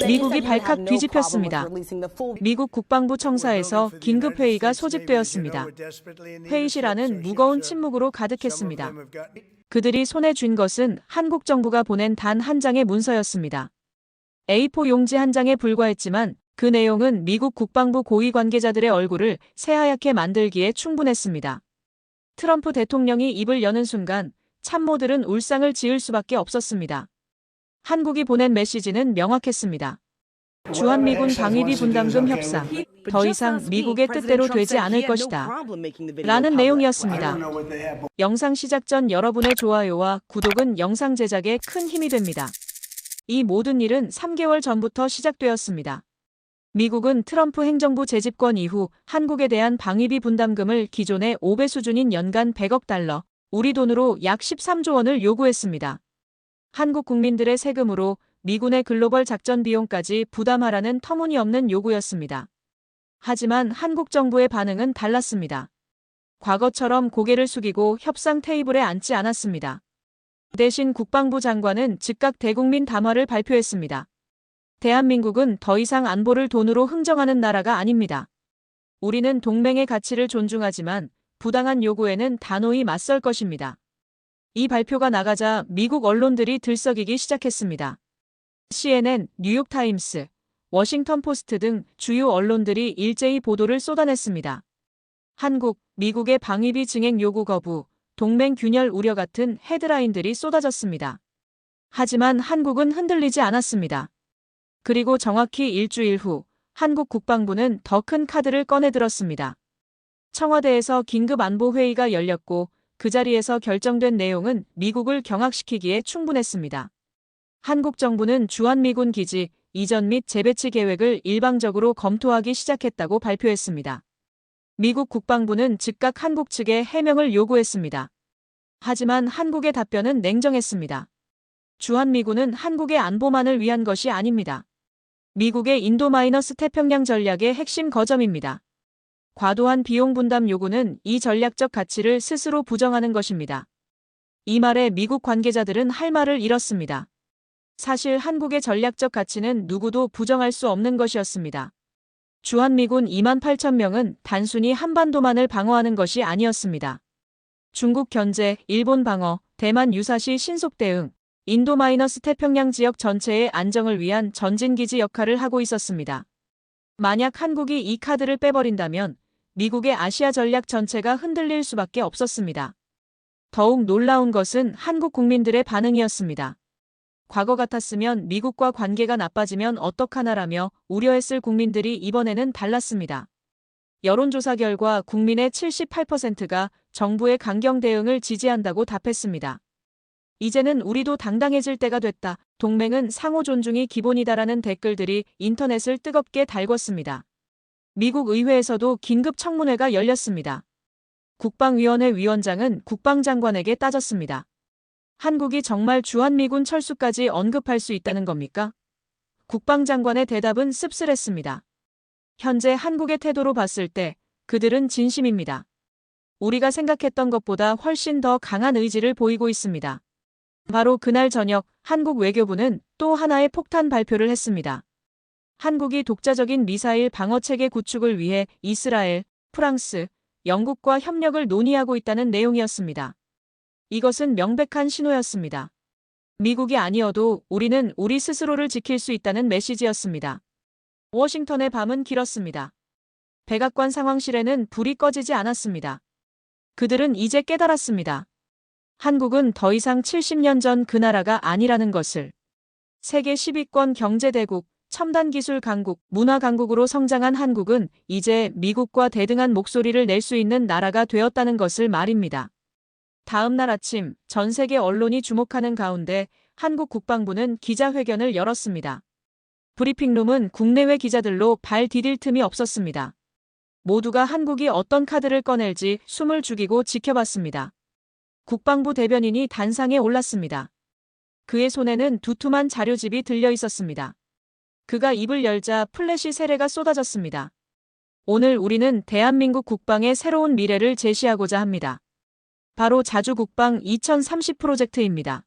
미국이 발칵 뒤집혔습니다. 미국 국방부 청사에서 긴급회의가 소집되었습니다. 회의실 안은 무거운 침묵으로 가득했습니다. 그들이 손에 쥔 것은 한국 정부가 보낸 단 한 장의 문서였습니다. A4 용지 한 장에 불과했지만 그 내용은 미국 국방부 고위 관계자들의 얼굴을 새하얗게 만들기에 충분했습니다. 트럼프 대통령이 입을 여는 순간 참모들은 울상을 지을 수밖에 없었습니다. 한국이 보낸 메시지는 명확했습니다. 주한미군 방위비 분담금 협상, 더 이상 미국의 뜻대로 되지 않을 것이다. 라는 내용이었습니다. 영상 시작 전 여러분의 좋아요와 구독은 영상 제작에 큰 힘이 됩니다. 이 모든 일은 3개월 전부터 시작되었습니다. 미국은 트럼프 행정부 재집권 이후 한국에 대한 방위비 분담금을 기존의 5배 수준인 연간 100억 달러, 우리 돈으로 약 13조 원을 요구했습니다. 한국 국민들의 세금으로 미군의 글로벌 작전 비용까지 부담하라는 터무니없는 요구였습니다. 하지만 한국 정부의 반응은 달랐습니다. 과거처럼 고개를 숙이고 협상 테이블에 앉지 않았습니다. 대신 국방부 장관은 즉각 대국민 담화를 발표했습니다. 대한민국은 더 이상 안보를 돈으로 흥정하는 나라가 아닙니다. 우리는 동맹의 가치를 존중하지만 부당한 요구에는 단호히 맞설 것입니다. 이 발표가 나가자 미국 언론들이 들썩이기 시작했습니다. CNN, 뉴욕타임스, 워싱턴 포스트 등 주요 언론들이 일제히 보도를 쏟아냈습니다. 한국, 미국의 방위비 증액 요구 거부, 동맹 균열 우려 같은 헤드라인들이 쏟아졌습니다. 하지만 한국은 흔들리지 않았습니다. 그리고 정확히 일주일 후 한국 국방부는 더 큰 카드를 꺼내들었습니다. 청와대에서 긴급 안보회의가 열렸고 그 자리에서 결정된 내용은 미국을 경악시키기에 충분했습니다. 한국 정부는 주한미군 기지 이전 및 재배치 계획을 일방적으로 검토하기 시작했다고 발표했습니다. 미국 국방부는 즉각 한국 측에 해명을 요구했습니다. 하지만 한국의 답변은 냉정했습니다. 주한미군은 한국의 안보만을 위한 것이 아닙니다. 미국의 인도-마이너스 태평양 전략의 핵심 거점입니다. 과도한 비용 분담 요구는 이 전략적 가치를 스스로 부정하는 것입니다. 이 말에 미국 관계자들은 할 말을 잃었습니다. 사실 한국의 전략적 가치는 누구도 부정할 수 없는 것이었습니다. 주한미군 28,000명은 단순히 한반도만을 방어하는 것이 아니었습니다. 중국 견제, 일본 방어, 대만 유사시 신속 대응, 인도-마이너스 태평양 지역 전체의 안정을 위한 전진기지 역할을 하고 있었습니다. 만약 한국이 이 카드를 빼버린다면 미국의 아시아 전략 전체가 흔들릴 수밖에 없었습니다. 더욱 놀라운 것은 한국 국민들의 반응이었습니다. 과거 같았으면 미국과 관계가 나빠지면 어떡하나라며 우려했을 국민들이 이번에는 달랐습니다. 여론조사 결과 국민의 78%가 정부의 강경 대응을 지지한다고 답했습니다. 이제는 우리도 당당해질 때가 됐다. 동맹은 상호 존중이 기본이다라는 댓글들이 인터넷을 뜨겁게 달궜습니다. 미국 의회에서도 긴급 청문회가 열렸습니다. 국방위원회 위원장은 국방장관에게 따졌습니다. 한국이 정말 주한미군 철수까지 언급할 수 있다는 겁니까? 국방장관의 대답은 씁쓸했습니다. 현재 한국의 태도로 봤을 때 그들은 진심입니다. 우리가 생각했던 것보다 훨씬 더 강한 의지를 보이고 있습니다. 바로 그날 저녁 한국 외교부는 또 하나의 폭탄 발표를 했습니다. 한국이 독자적인 미사일 방어체계 구축을 위해 이스라엘, 프랑스, 영국과 협력을 논의하고 있다는 내용이었습니다. 이것은 명백한 신호였습니다. 미국이 아니어도 우리는 우리 스스로를 지킬 수 있다는 메시지였습니다. 워싱턴의 밤은 길었습니다. 백악관 상황실에는 불이 꺼지지 않았습니다. 그들은 이제 깨달았습니다. 한국은 더 이상 70년 전 그 나라가 아니라는 것을. 세계 10위권 경제대국, 첨단기술 강국, 문화 강국으로 성장한 한국은 이제 미국과 대등한 목소리를 낼 수 있는 나라가 되었다는 것을 말입니다. 다음 날 아침 전 세계 언론이 주목하는 가운데 한국 국방부는 기자회견을 열었습니다. 브리핑룸은 국내외 기자들로 발 디딜 틈이 없었습니다. 모두가 한국이 어떤 카드를 꺼낼지 숨을 죽이고 지켜봤습니다. 국방부 대변인이 단상에 올랐습니다. 그의 손에는 두툼한 자료집이 들려 있었습니다. 그가 입을 열자 플래시 세례가 쏟아졌습니다. 오늘 우리는 대한민국 국방의 새로운 미래를 제시하고자 합니다. 바로 자주국방 2030 프로젝트입니다.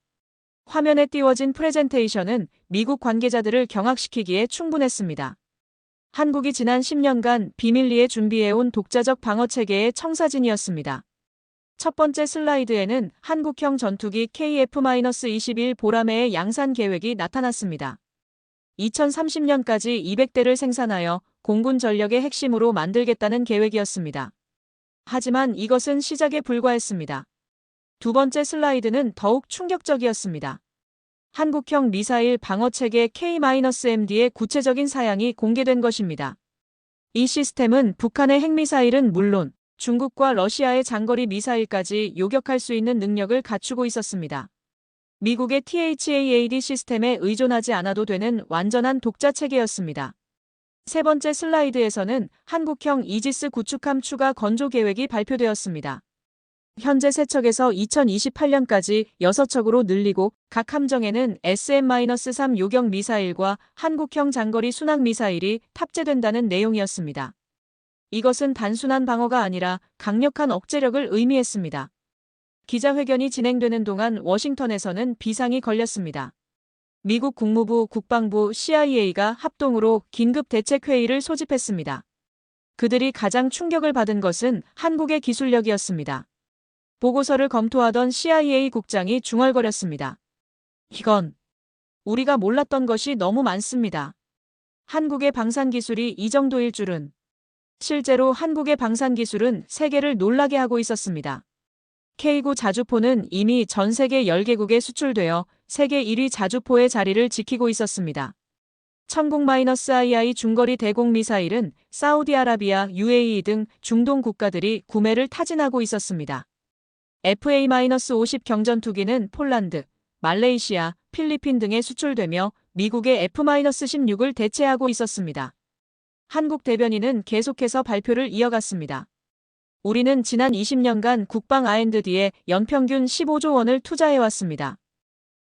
화면에 띄워진 프레젠테이션은 미국 관계자들을 경악시키기에 충분했습니다. 한국이 지난 10년간 비밀리에 준비해온 독자적 방어체계의 청사진이었습니다. 첫 번째 슬라이드에는 한국형 전투기 KF-21 보라매의 양산 계획이 나타났습니다. 2030년까지 200대를 생산하여 공군 전력의 핵심으로 만들겠다는 계획이었습니다. 하지만 이것은 시작에 불과했습니다. 두 번째 슬라이드는 더욱 충격적이었습니다. 한국형 미사일 방어체계 K-MD의 구체적인 사양이 공개된 것입니다. 이 시스템은 북한의 핵미사일은 물론 중국과 러시아의 장거리 미사일까지 요격할 수 있는 능력을 갖추고 있었습니다. 미국의 THAAD 시스템에 의존하지 않아도 되는 완전한 독자 체계였습니다. 세 번째 슬라이드에서는 한국형 이지스 구축함 추가 건조 계획이 발표되었습니다. 현재 3척에서 2028년까지 6척으로 늘리고 각 함정에는 SM-3 요격 미사일과 한국형 장거리 순항 미사일이 탑재된다는 내용이었습니다. 이것은 단순한 방어가 아니라 강력한 억제력을 의미했습니다. 기자회견이 진행되는 동안 워싱턴에서는 비상이 걸렸습니다. 미국 국무부, 국방부, CIA가 합동으로 긴급 대책회의를 소집했습니다. 그들이 가장 충격을 받은 것은 한국의 기술력이었습니다. 보고서를 검토하던 CIA 국장이 중얼거렸습니다. 이건 우리가 몰랐던 것이 너무 많습니다. 한국의 방산기술이 이 정도일 줄은. 실제로 한국의 방산기술은 세계를 놀라게 하고 있었습니다. K9 자주포는 이미 전 세계 10개국에 수출되어 세계 1위 자주포의 자리를 지키고 있었습니다. 천국-II 중거리 대공 미사일은 사우디아라비아, UAE 등 중동 국가들이 구매를 타진하고 있었습니다. FA-50 경전투기는 폴란드, 말레이시아, 필리핀 등에 수출되며 미국의 F-16을 대체하고 있었습니다. 한국 대변인은 계속해서 발표를 이어갔습니다. 우리는 지난 20년간 국방 R&D에 연평균 15조 원을 투자해왔습니다.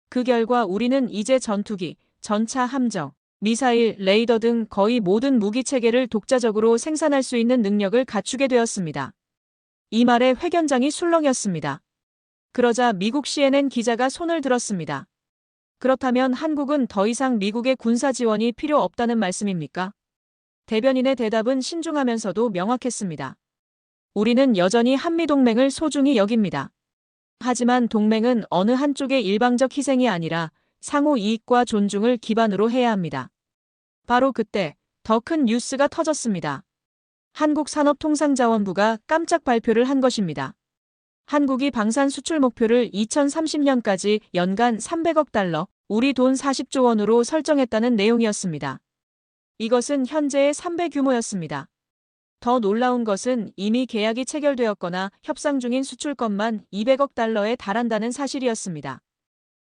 그 결과 우리는 이제 전투기, 전차 함정, 미사일, 레이더 등 거의 모든 무기체계를 독자적으로 생산할 수 있는 능력을 갖추게 되었습니다. 이 말에 회견장이 술렁였습니다. 그러자 미국 CNN 기자가 손을 들었습니다. 그렇다면 한국은 더 이상 미국의 군사 지원이 필요 없다는 말씀입니까? 대변인의 대답은 신중하면서도 명확했습니다. 우리는 여전히 한미동맹을 소중히 여깁니다. 하지만 동맹은 어느 한쪽의 일방적 희생이 아니라 상호 이익과 존중을 기반으로 해야 합니다. 바로 그때 더 큰 뉴스가 터졌습니다. 한국산업통상자원부가 깜짝 발표를 한 것입니다. 한국이 방산 수출 목표를 2030년까지 연간 300억 달러, 우리 돈 40조 원으로 설정했다는 내용이었습니다. 이것은 현재의 3배 규모였습니다. 더 놀라운 것은 이미 계약이 체결되었거나 협상 중인 수출건만 200억 달러에 달한다는 사실이었습니다.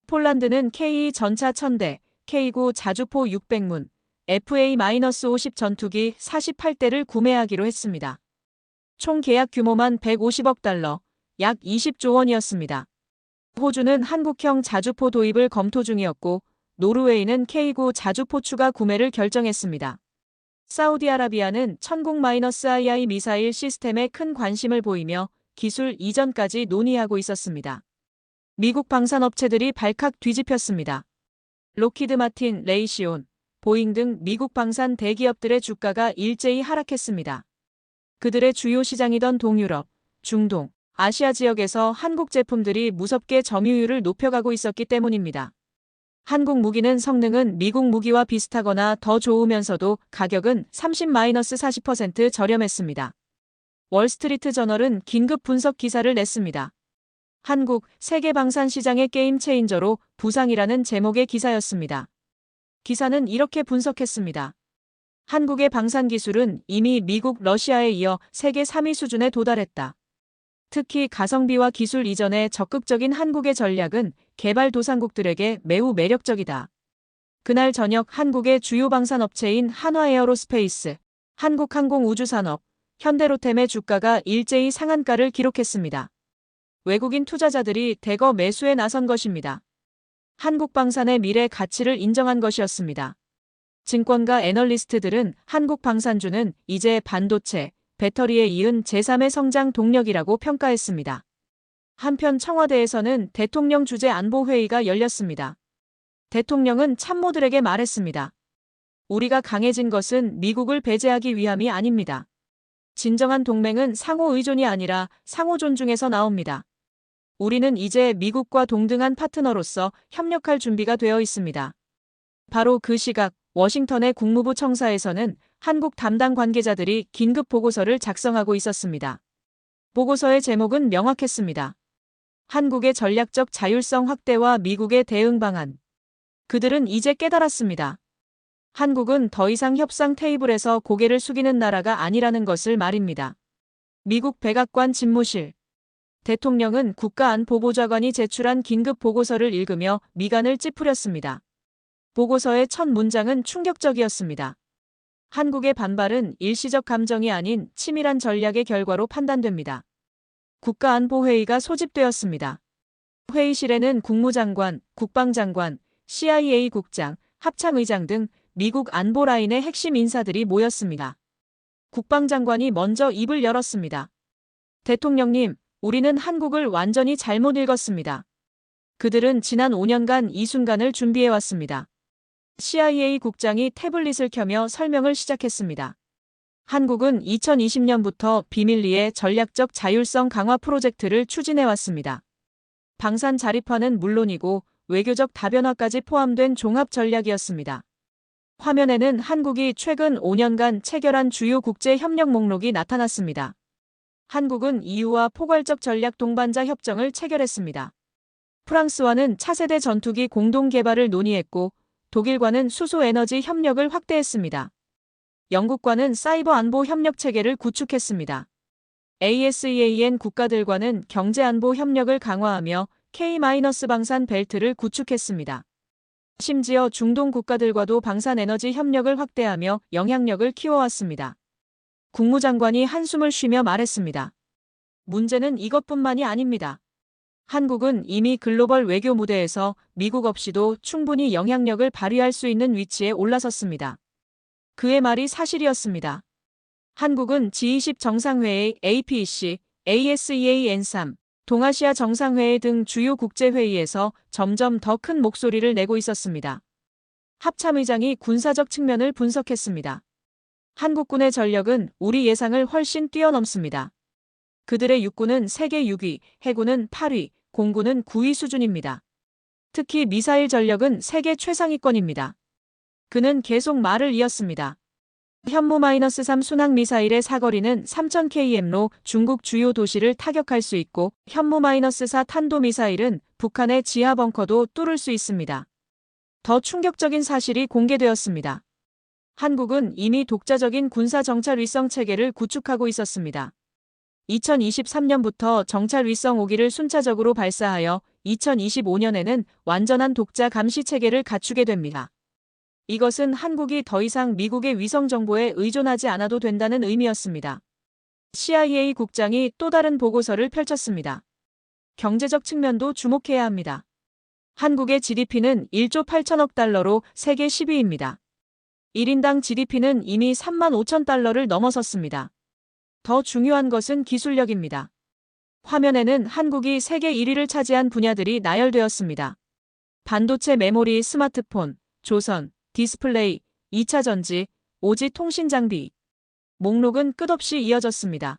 폴란드는 K2 전차 1000대, K9 자주포 600문, FA-50 전투기 48대를 구매하기로 했습니다. 총 계약 규모만 150억 달러, 약 20조 원이었습니다. 호주는 한국형 자주포 도입을 검토 중이었고 노르웨이는 K9 자주포 추가 구매를 결정했습니다. 사우디아라비아는 천국-II 미사일 시스템에 큰 관심을 보이며 기술 이전까지 논의하고 있었습니다. 미국 방산업체들이 발칵 뒤집혔습니다. 록히드 마틴, 레이시온, 보잉 등 미국 방산 대기업들의 주가가 일제히 하락했습니다. 그들의 주요 시장이던 동유럽, 중동, 아시아 지역에서 한국 제품들이 무섭게 점유율을 높여가고 있었기 때문입니다. 한국 무기는 성능은 미국 무기와 비슷하거나 더 좋으면서도 가격은 30-40% 저렴했습니다. 월스트리트 저널은 긴급 분석 기사를 냈습니다. 한국, 세계 방산 시장의 게임 체인저로 부상이라는 제목의 기사였습니다. 기사는 이렇게 분석했습니다. 한국의 방산 기술은 이미 미국, 러시아에 이어 세계 3위 수준에 도달했다. 특히 가성비와 기술 이전에 적극적인 한국의 전략은 개발도상국들에게 매우 매력적이다. 그날 저녁 한국의 주요 방산업체인 한화에어로스페이스, 한국항공우주산업, 현대로템의 주가가 일제히 상한가를 기록했습니다. 외국인 투자자들이 대거 매수에 나선 것입니다. 한국 방산의 미래 가치를 인정한 것이었습니다. 증권가 애널리스트들은 한국 방산주는 이제 반도체, 배터리에 이은 제3의 성장 동력이라고 평가했습니다. 한편 청와대에서는 대통령 주재 안보회의가 열렸습니다. 대통령은 참모들에게 말했습니다. 우리가 강해진 것은 미국을 배제하기 위함이 아닙니다. 진정한 동맹은 상호 의존이 아니라 상호 존중에서 나옵니다. 우리는 이제 미국과 동등한 파트너로서 협력할 준비가 되어 있습니다. 바로 그 시각 워싱턴의 국무부 청사에서는 한국 담당 관계자들이 긴급 보고서를 작성하고 있었습니다. 보고서의 제목은 명확했습니다. 한국의 전략적 자율성 확대와 미국의 대응 방안. 그들은 이제 깨달았습니다. 한국은 더 이상 협상 테이블에서 고개를 숙이는 나라가 아니라는 것을 말입니다. 미국 백악관 집무실. 대통령은 국가안보보좌관이 제출한 긴급 보고서를 읽으며 미간을 찌푸렸습니다. 보고서의 첫 문장은 충격적이었습니다. 한국의 반발은 일시적 감정이 아닌 치밀한 전략의 결과로 판단됩니다. 국가안보회의가 소집되었습니다. 회의실에는 국무장관, 국방장관, CIA 국장, 합참의장 등 미국 안보라인의 핵심 인사들이 모였습니다. 국방장관이 먼저 입을 열었습니다. 대통령님, 우리는 한국을 완전히 잘못 읽었습니다. 그들은 지난 5년간 이 순간을 준비해왔습니다. CIA 국장이 태블릿을 켜며 설명을 시작했습니다. 한국은 2020년부터 비밀리에 전략적 자율성 강화 프로젝트를 추진해왔습니다. 방산 자립화는 물론이고 외교적 다변화까지 포함된 종합 전략이었습니다. 화면에는 한국이 최근 5년간 체결한 주요 국제 협력 목록이 나타났습니다. 한국은 EU와 포괄적 전략 동반자 협정을 체결했습니다. 프랑스와는 차세대 전투기 공동 개발을 논의했고 독일과는 수소 에너지 협력을 확대했습니다. 영국과는 사이버 안보 협력 체계를 구축했습니다. ASEAN 국가들과는 경제 안보 협력을 강화하며 K-방산 벨트를 구축했습니다. 심지어 중동 국가들과도 방산 에너지 협력을 확대하며 영향력을 키워왔습니다. 국무장관이 한숨을 쉬며 말했습니다. 문제는 이것뿐만이 아닙니다. 한국은 이미 글로벌 외교 무대에서 미국 없이도 충분히 영향력을 발휘할 수 있는 위치에 올라섰습니다. 그의 말이 사실이었습니다. 한국은 G20 정상회의 APEC, ASEAN3, 동아시아 정상회의 등 주요 국제회의에서 점점 더 큰 목소리를 내고 있었습니다. 합참의장이 군사적 측면을 분석했습니다. 한국군의 전력은 우리 예상을 훨씬 뛰어넘습니다. 그들의 육군은 세계 6위, 해군은 8위, 공군은 9위 수준입니다. 특히 미사일 전력은 세계 최상위권입니다. 그는 계속 말을 이었습니다. 현무-3 순항미사일의 사거리는 3000km로 중국 주요 도시를 타격할 수 있고 현무-4 탄도미사일은 북한의 지하 벙커도 뚫을 수 있습니다. 더 충격적인 사실이 공개되었습니다. 한국은 이미 독자적인 군사 정찰 위성 체계를 구축하고 있었습니다. 2023년부터 정찰 위성 5기를 순차적으로 발사하여 2025년에는 완전한 독자 감시 체계를 갖추게 됩니다. 이것은 한국이 더 이상 미국의 위성 정보에 의존하지 않아도 된다는 의미였습니다. CIA 국장이 또 다른 보고서를 펼쳤습니다. 경제적 측면도 주목해야 합니다. 한국의 GDP는 1조 8천억 달러로 세계 10위입니다. 1인당 GDP는 이미 3만 5천 달러를 넘어섰습니다. 더 중요한 것은 기술력입니다. 화면에는 한국이 세계 1위를 차지한 분야들이 나열되었습니다. 반도체, 메모리, 스마트폰, 조선, 디스플레이, 2차 전지, 오지 통신 장비. 목록은 끝없이 이어졌습니다.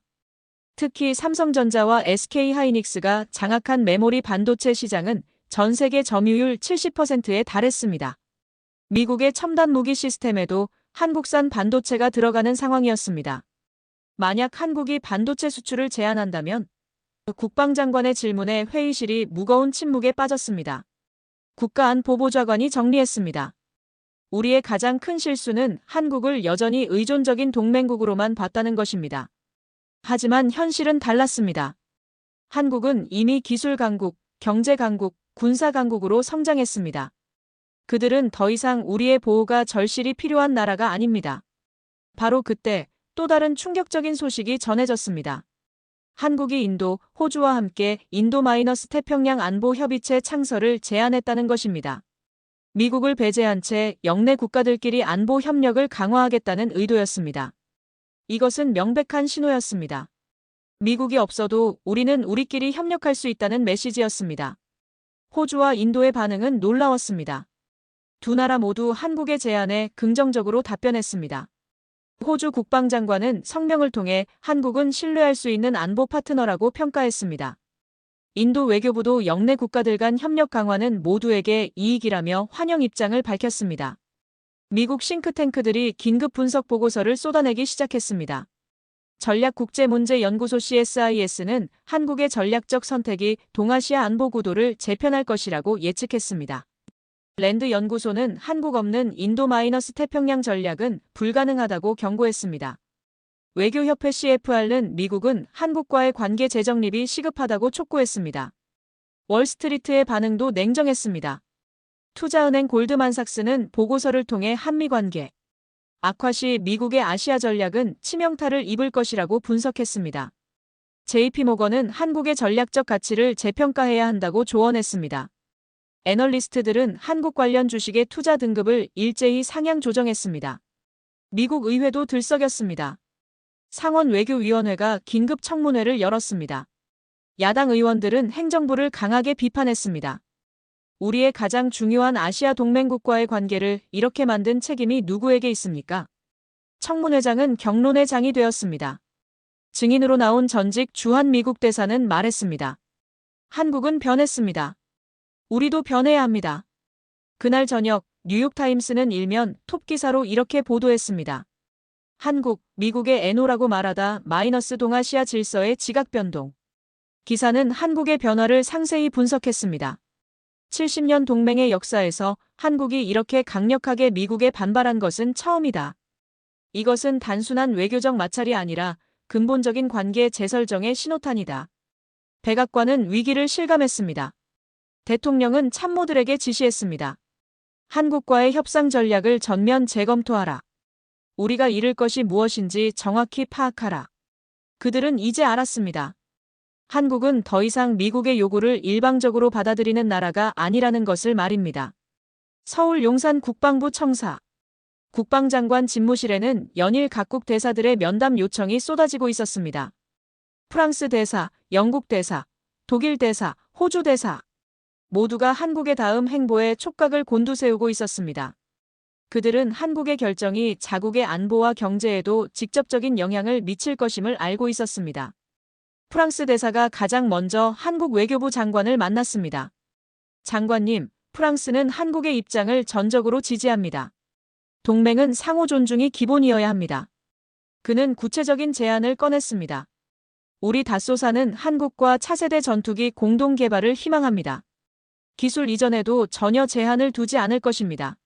특히 삼성전자와 SK하이닉스가 장악한 메모리 반도체 시장은 전 세계 점유율 70%에 달했습니다. 미국의 첨단 무기 시스템에도 한국산 반도체가 들어가는 상황이었습니다. 만약 한국이 반도체 수출을 제한한다면 국방장관의 질문에 회의실이 무거운 침묵에 빠졌습니다. 국가안보보좌관이 정리했습니다. 우리의 가장 큰 실수는 한국을 여전히 의존적인 동맹국으로만 봤다는 것입니다. 하지만 현실은 달랐습니다. 한국은 이미 기술 강국, 경제 강국, 군사 강국으로 성장했습니다. 그들은 더 이상 우리의 보호가 절실히 필요한 나라가 아닙니다. 바로 그때 또 다른 충격적인 소식이 전해졌습니다. 한국이 인도, 호주와 함께 인도-태평양 안보협의체 창설을 제안했다는 것입니다. 미국을 배제한 채 영내 국가들끼리 안보 협력을 강화하겠다는 의도였습니다. 이것은 명백한 신호였습니다. 미국이 없어도 우리는 우리끼리 협력할 수 있다는 메시지였습니다. 호주와 인도의 반응은 놀라웠습니다. 두 나라 모두 한국의 제안에 긍정적으로 답변했습니다. 호주 국방장관은 성명을 통해 한국은 신뢰할 수 있는 안보 파트너라고 평가했습니다. 인도 외교부도 영내 국가들 간 협력 강화는 모두에게 이익이라며 환영 입장을 밝혔습니다. 미국 싱크탱크들이 긴급 분석 보고서를 쏟아내기 시작했습니다. 전략국제문제연구소 CSIS는 한국의 전략적 선택이 동아시아 안보 구도를 재편할 것이라고 예측했습니다. 랜드 연구소는 한국 없는 인도-태평양 전략은 불가능하다고 경고했습니다. 외교협회 CFR는 미국은 한국과의 관계 재정립이 시급하다고 촉구했습니다. 월스트리트의 반응도 냉정했습니다. 투자은행 골드만삭스는 보고서를 통해 한미 관계 악화 시 미국의 아시아 전략은 치명타를 입을 것이라고 분석했습니다. JP모건은 한국의 전략적 가치를 재평가해야 한다고 조언했습니다. 애널리스트들은 한국 관련 주식의 투자 등급을 일제히 상향 조정했습니다. 미국 의회도 들썩였습니다. 상원 외교위원회가 긴급 청문회를 열었습니다. 야당 의원들은 행정부를 강하게 비판했습니다. 우리의 가장 중요한 아시아 동맹국과의 관계를 이렇게 만든 책임이 누구에게 있습니까? 청문회장은 경론의 장이 되었습니다. 증인으로 나온 전직 주한 미국 대사는 말했습니다. 한국은 변했습니다. 우리도 변해야 합니다. 그날 저녁 뉴욕타임스는 일면 톱 기사로 이렇게 보도했습니다. 한국, 미국의 애노라고 말하다 마이너스 동아시아 질서의 지각 변동. 기사는 한국의 변화를 상세히 분석했습니다. 70년 동맹의 역사에서 한국이 이렇게 강력하게 미국에 반발한 것은 처음이다. 이것은 단순한 외교적 마찰이 아니라 근본적인 관계 재설정의 신호탄이다. 백악관은 위기를 실감했습니다. 대통령은 참모들에게 지시했습니다. 한국과의 협상 전략을 전면 재검토하라. 우리가 이룰 것이 무엇인지 정확히 파악하라. 그들은 이제 알았습니다. 한국은 더 이상 미국의 요구를 일방적으로 받아들이는 나라가 아니라는 것을 말입니다. 서울 용산 국방부 청사. 국방장관 집무실에는 연일 각국 대사들의 면담 요청이 쏟아지고 있었습니다. 프랑스 대사, 영국 대사, 독일 대사, 호주 대사. 모두가 한국의 다음 행보에 촉각을 곤두세우고 있었습니다. 그들은 한국의 결정이 자국의 안보와 경제에도 직접적인 영향을 미칠 것임을 알고 있었습니다. 프랑스 대사가 가장 먼저 한국 외교부 장관을 만났습니다. 장관님, 프랑스는 한국의 입장을 전적으로 지지합니다. 동맹은 상호 존중이 기본이어야 합니다. 그는 구체적인 제안을 꺼냈습니다. 우리 다쏘사는 한국과 차세대 전투기 공동 개발을 희망합니다. 기술 이전에도 전혀 제한을 두지 않을 것입니다.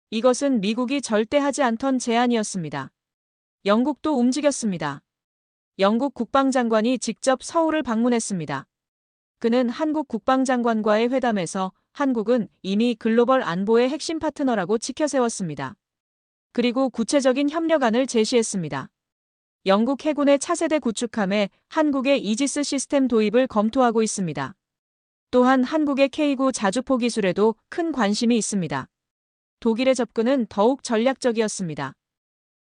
이것은 미국이 절대 하지 않던 제안이었습니다. 영국도 움직였습니다. 영국 국방장관이 직접 서울을 방문했습니다. 그는 한국 국방장관과의 회담에서 한국은 이미 글로벌 안보의 핵심 파트너라고 치켜세웠습니다. 그리고 구체적인 협력안을 제시했습니다. 영국 해군의 차세대 구축함에 한국의 이지스 시스템 도입을 검토하고 있습니다. 또한 한국의 K9 자주포 기술에도 큰 관심이 있습니다. 독일의 접근은 더욱 전략적이었습니다.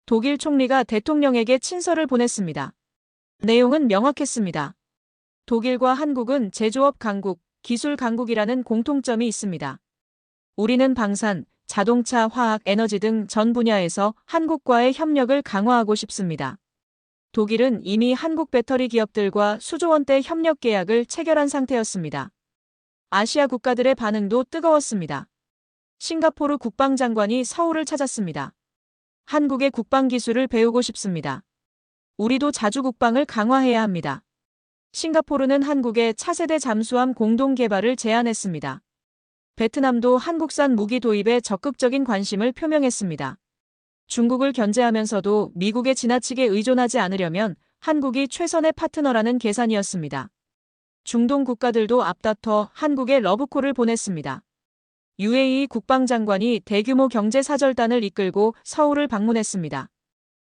독일 총리가 대통령에게 친서를 보냈습니다. 내용은 명확했습니다. 독일과 한국은 제조업 강국, 기술 강국이라는 공통점이 있습니다. 우리는 방산, 자동차, 화학, 에너지 등 전 분야에서 한국과의 협력을 강화하고 싶습니다. 독일은 이미 한국 배터리 기업들과 수조 원대 협력 계약을 체결한 상태였습니다. 아시아 국가들의 반응도 뜨거웠습니다. 싱가포르 국방장관이 서울을 찾았습니다. 한국의 국방 기술을 배우고 싶습니다. 우리도 자주 국방을 강화해야 합니다. 싱가포르는 한국의 차세대 잠수함 공동 개발을 제안했습니다. 베트남도 한국산 무기 도입에 적극적인 관심을 표명했습니다. 중국을 견제하면서도 미국에 지나치게 의존하지 않으려면 한국이 최선의 파트너라는 계산이었습니다. 중동 국가들도 앞다퉈 한국에 러브콜을 보냈습니다. UAE 국방장관이 대규모 경제사절단을 이끌고 서울을 방문했습니다.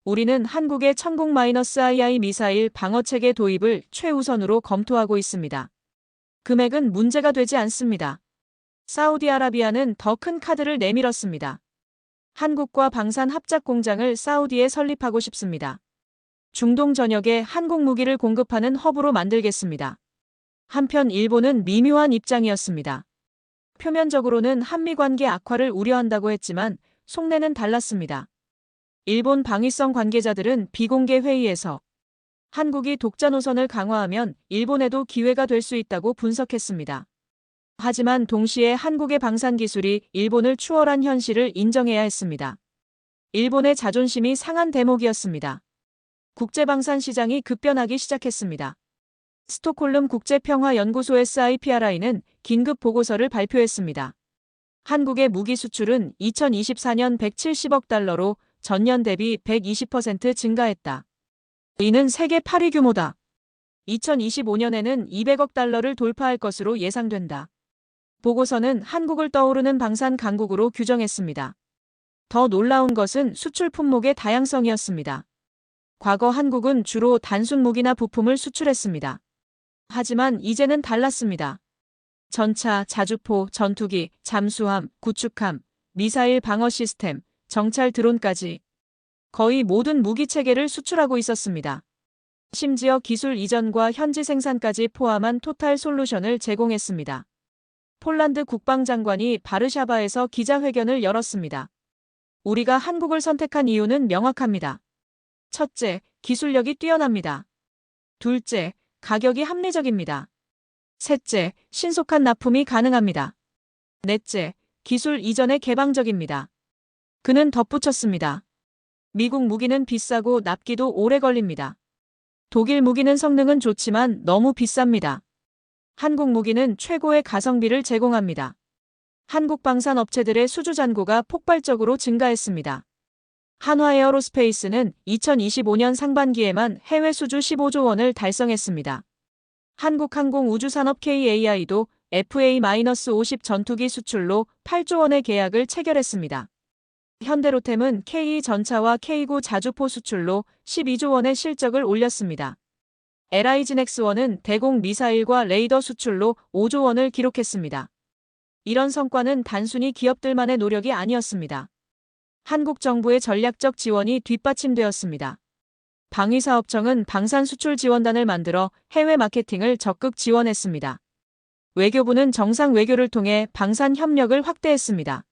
우리는 한국의 천국-II 미사일 방어체계 도입을 최우선으로 검토하고 있습니다. 금액은 문제가 되지 않습니다. 사우디아라비아는 더 큰 카드를 내밀었습니다. 한국과 방산 합작 공장을 사우디에 설립하고 싶습니다. 중동 전역에 한국 무기를 공급하는 허브로 만들겠습니다. 한편 일본은 미묘한 입장이었습니다. 표면적으로는 한미 관계 악화를 우려한다고 했지만 속내는 달랐습니다. 일본 방위성 관계자들은 비공개 회의에서 한국이 독자 노선을 강화하면 일본에도 기회가 될 수 있다고 분석했습니다. 하지만 동시에 한국의 방산 기술이 일본을 추월한 현실을 인정해야 했습니다. 일본의 자존심이 상한 대목이었습니다. 국제방산 시장이 급변하기 시작했습니다. 스톡홀름 국제평화연구소 SIPRI는 긴급 보고서를 발표했습니다. 한국의 무기 수출은 2024년 170억 달러로 전년 대비 120% 증가했다. 이는 세계 8위 규모다. 2025년에는 200억 달러를 돌파할 것으로 예상된다. 보고서는 한국을 떠오르는 방산 강국으로 규정했습니다. 더 놀라운 것은 수출 품목의 다양성이었습니다. 과거 한국은 주로 단순 무기나 부품을 수출했습니다. 하지만 이제는 달랐습니다. 전차, 자주포, 전투기, 잠수함, 구축함, 미사일 방어 시스템, 정찰 드론까지 거의 모든 무기 체계를 수출하고 있었습니다. 심지어 기술 이전과 현지 생산까지 포함한 토탈 솔루션을 제공했습니다. 폴란드 국방장관이 바르샤바에서 기자회견을 열었습니다. 우리가 한국을 선택한 이유는 명확합니다. 첫째, 기술력이 뛰어납니다. 둘째, 가격이 합리적입니다. 셋째, 신속한 납품이 가능합니다. 넷째, 기술 이전에 개방적입니다. 그는 덧붙였습니다. 미국 무기는 비싸고 납기도 오래 걸립니다. 독일 무기는 성능은 좋지만 너무 비쌉니다. 한국 무기는 최고의 가성비를 제공합니다. 한국 방산 업체들의 수주 잔고가 폭발적으로 증가했습니다. 한화에어로스페이스는 2025년 상반기에만 해외 수주 15조 원을 달성했습니다. 한국항공우주산업 KAI도 FA-50 전투기 수출로 8조 원의 계약을 체결했습니다. 현대로템은 K2 전차와 K9 자주포 수출로 12조 원의 실적을 올렸습니다. LIG넥스원은 대공 미사일과 레이더 수출로 5조 원을 기록했습니다. 이런 성과는 단순히 기업들만의 노력이 아니었습니다. 한국 정부의 전략적 지원이 뒷받침되었습니다. 방위사업청은 방산수출지원단을 만들어 해외 마케팅을 적극 지원했습니다. 외교부는 정상 외교를 통해 방산 협력을 확대했습니다.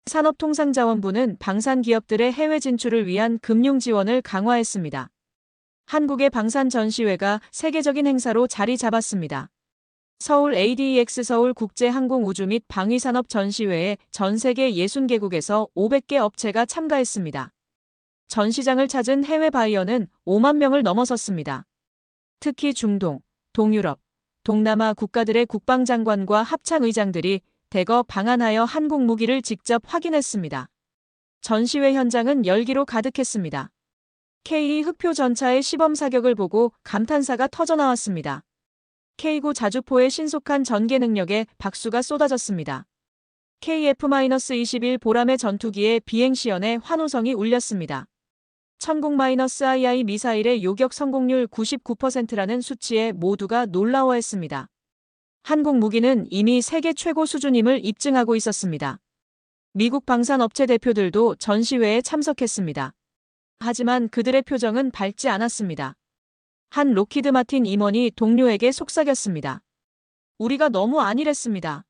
산업통상자원부는 방산 기업들의 해외 진출을 위한 금융 지원을 강화했습니다. 한국의 방산 전시회가 세계적인 행사로 자리 잡았습니다. 서울 ADEX 서울 국제항공우주 및 방위산업 전시회에 전 세계 60개국에서 500개 업체가 참가했습니다. 전시장을 찾은 해외 바이어는 5만 명을 넘어섰습니다. 특히 중동, 동유럽, 동남아 국가들의 국방장관과 합창의장들이 대거 방한하여 한국 무기를 직접 확인했습니다. 전시회 현장은 열기로 가득했습니다. K2 흑표 전차의 시범 사격을 보고 감탄사가 터져나왔습니다. K9 자주포의 신속한 전개 능력에 박수가 쏟아졌습니다. KF-21 보람의 전투기의 비행 시연에 환호성이 울렸습니다. 천국-II 미사일의 요격 성공률 99%라는 수치에 모두가 놀라워했습니다. 한국 무기는 이미 세계 최고 수준임을 입증하고 있었습니다. 미국 방산업체 대표들도 전시회에 참석했습니다. 하지만 그들의 표정은 밝지 않았습니다. 한 록히드 마틴 임원이 동료에게 속삭였습니다. 우리가 너무 안일했습니다.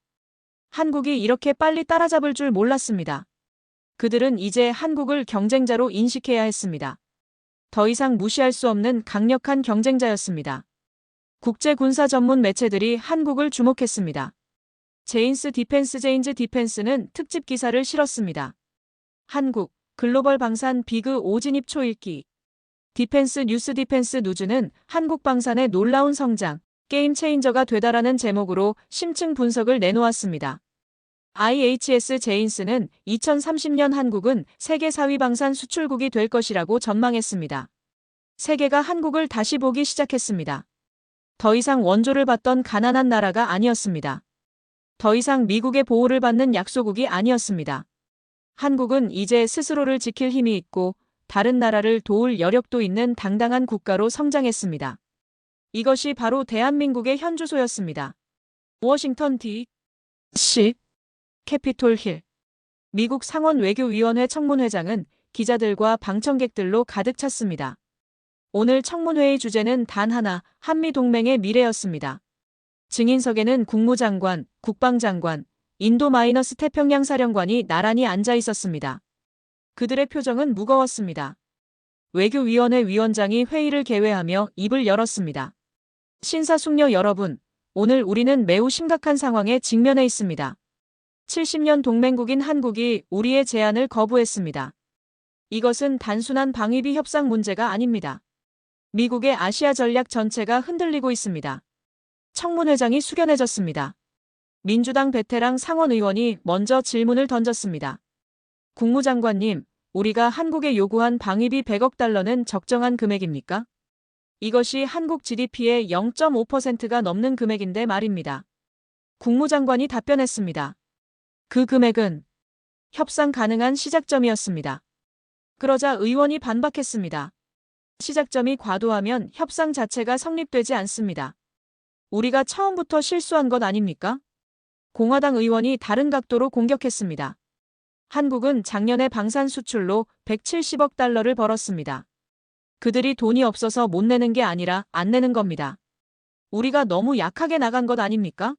한국이 이렇게 빨리 따라잡을 줄 몰랐습니다. 그들은 이제 한국을 경쟁자로 인식해야 했습니다. 더 이상 무시할 수 없는 강력한 경쟁자였습니다. 국제 군사 전문 매체들이 한국을 주목했습니다. 제인즈 디펜스는 특집 기사를 실었습니다. 한국, 글로벌 방산 비그 5진입 초읽기. 디펜스 뉴즈는 한국 방산의 놀라운 성장, 게임 체인저가 되다라는 제목으로 심층 분석을 내놓았습니다. IHS 제인스는 2030년 한국은 세계 4위 방산 수출국이 될 것이라고 전망했습니다. 세계가 한국을 다시 보기 시작했습니다. 더 이상 원조를 받던 가난한 나라가 아니었습니다. 더 이상 미국의 보호를 받는 약소국이 아니었습니다. 한국은 이제 스스로를 지킬 힘이 있고 다른 나라를 도울 여력도 있는 당당한 국가로 성장했습니다. 이것이 바로 대한민국의 현주소였습니다. 워싱턴 D.C. 캐피톨 힐. 미국 상원 외교위원회 청문회장은 기자들과 방청객들로 가득 찼습니다. 오늘 청문회의 주제는 단 하나, 한미동맹의 미래였습니다. 증인석에는 국무장관, 국방장관, 인도-태평양 사령관이 나란히 앉아 있었습니다. 그들의 표정은 무거웠습니다. 외교위원회 위원장이 회의를 개회하며 입을 열었습니다. 신사숙녀 여러분, 오늘 우리는 매우 심각한 상황에 직면해 있습니다. 70년 동맹국인 한국이 우리의 제안을 거부했습니다. 이것은 단순한 방위비 협상 문제가 아닙니다. 미국의 아시아 전략 전체가 흔들리고 있습니다. 청문회장이 숙연해졌습니다. 민주당 베테랑 상원 의원이 먼저 질문을 던졌습니다. 국무장관님, 우리가 한국에 요구한 방위비 100억 달러는 적정한 금액입니까? 이것이 한국 GDP의 0.5%가 넘는 금액인데 말입니다. 국무장관이 답변했습니다. 그 금액은 협상 가능한 시작점이었습니다. 그러자 의원이 반박했습니다. 시작점이 과도하면 협상 자체가 성립되지 않습니다. 우리가 처음부터 실수한 것 아닙니까? 공화당 의원이 다른 각도로 공격했습니다. 한국은 작년에 방산 수출로 170억 달러를 벌었습니다. 그들이 돈이 없어서 못 내는 게 아니라 안 내는 겁니다. 우리가 너무 약하게 나간 것 아닙니까?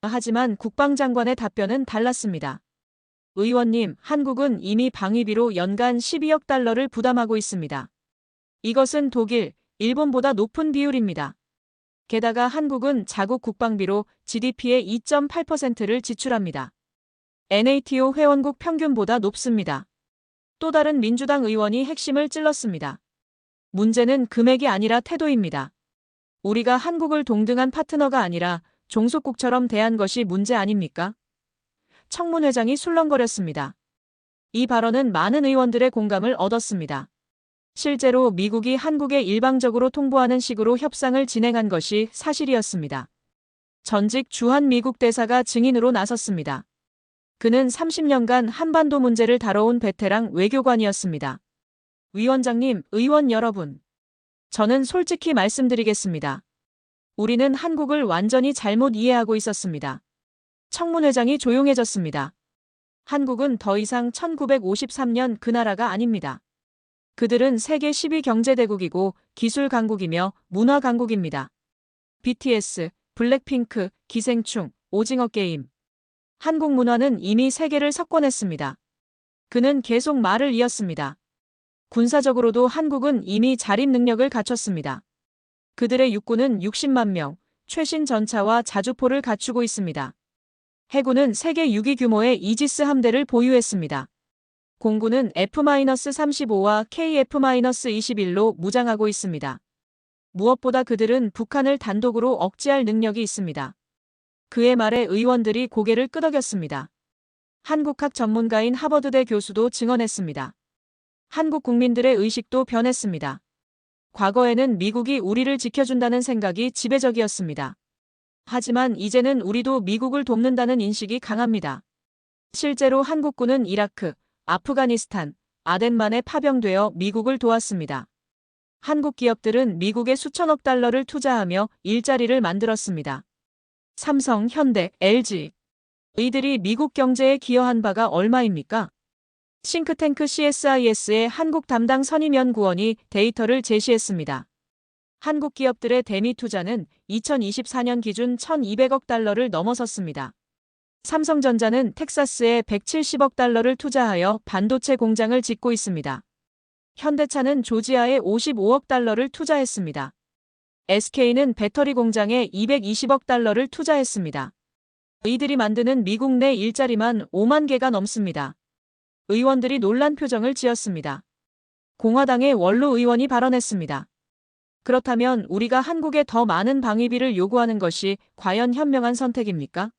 하지만 국방장관의 답변은 달랐습니다. 의원님, 한국은 이미 방위비로 연간 12억 달러를 부담하고 있습니다. 이것은 독일, 일본보다 높은 비율입니다. 게다가 한국은 자국 국방비로 GDP의 2.8%를 지출합니다. NATO 회원국 평균보다 높습니다. 또 다른 민주당 의원이 핵심을 찔렀습니다. 문제는 금액이 아니라 태도입니다. 우리가 한국을 동등한 파트너가 아니라 종속국처럼 대한 것이 문제 아닙니까? 청문회장이 술렁거렸습니다. 이 발언은 많은 의원들의 공감을 얻었습니다. 실제로 미국이 한국에 일방적으로 통보하는 식으로 협상을 진행한 것이 사실이었습니다. 전직 주한 미국 대사가 증인으로 나섰습니다. 그는 30년간 한반도 문제를 다뤄온 베테랑 외교관이었습니다. 위원장님, 의원 여러분. 저는 솔직히 말씀드리겠습니다. 우리는 한국을 완전히 잘못 이해하고 있었습니다. 청문회장이 조용해졌습니다. 한국은 더 이상 1953년 그 나라가 아닙니다. 그들은 세계 10위 경제대국이고 기술 강국이며 문화 강국입니다. BTS, 블랙핑크, 기생충, 오징어 게임. 한국 문화는 이미 세계를 석권했습니다. 그는 계속 말을 이었습니다. 군사적으로도 한국은 이미 자립 능력을 갖췄습니다. 그들의 육군은 60만 명, 최신 전차와 자주포를 갖추고 있습니다. 해군은 세계 6위 규모의 이지스 함대를 보유했습니다. 공군은 F-35와 KF-21로 무장하고 있습니다. 무엇보다 그들은 북한을 단독으로 억제할 능력이 있습니다. 그의 말에 의원들이 고개를 끄덕였습니다. 한국학 전문가인 하버드대 교수도 증언했습니다. 한국 국민들의 의식도 변했습니다. 과거에는 미국이 우리를 지켜준다는 생각이 지배적이었습니다. 하지만 이제는 우리도 미국을 돕는다는 인식이 강합니다. 실제로 한국군은 이라크, 아프가니스탄, 아덴만에 파병되어 미국을 도왔습니다. 한국 기업들은 미국에 수천억 달러를 투자하며 일자리를 만들었습니다. 삼성, 현대, LG. 이들이 미국 경제에 기여한 바가 얼마입니까? 싱크탱크 CSIS의 한국 담당 선임연구원이 데이터를 제시했습니다. 한국 기업들의 대미 투자는 2024년 기준 1,200억 달러를 넘어섰습니다. 삼성전자는 텍사스에 170억 달러를 투자하여 반도체 공장을 짓고 있습니다. 현대차는 조지아에 55억 달러를 투자했습니다. SK는 배터리 공장에 220억 달러를 투자했습니다. 이들이 만드는 미국 내 일자리만 5만 개가 넘습니다. 의원들이 놀란 표정을 지었습니다. 공화당의 원로 의원이 발언했습니다. 그렇다면 우리가 한국에 더 많은 방위비를 요구하는 것이 과연 현명한 선택입니까?